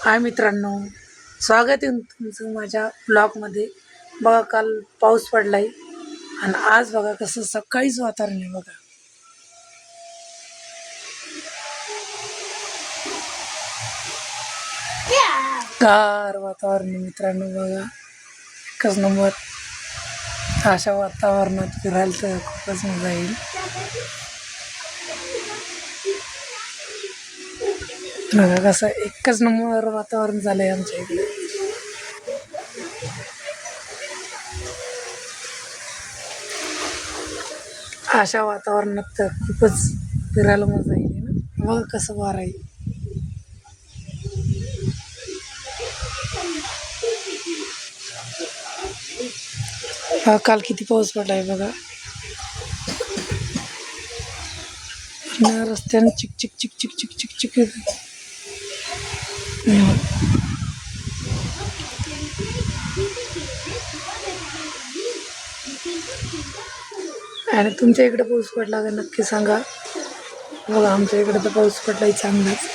हाय मित्रांनो, स्वागत आहे तुमचं माझ्या ब्लॉगमध्ये. बघा काल पाऊस पडलाय आणि आज बघा कसं सकाळीच वातावरण आहे. बघा गार वातावरण आहे मित्रांनो. बघा एकच नंबर. अशा वातावरणात फिरायला तर खूपच मजा येईल. बघा कसं एकच नंबर वातावरण झालंय आमच्या इकडे. अशा वातावरणात तर खूपच फिरायला मजा येईल ना. बघा कसं वार आहे. हा काल किती पाऊस पडलाय बघा. रस्त्याने चिक चिक चिक चिक चिक चिक चिक येते. आणि तुमच्या इकडे पाऊस पडला का नक्की सांगा. बघा आमच्या इकडे तर पाऊस पडलाय चांगलाच.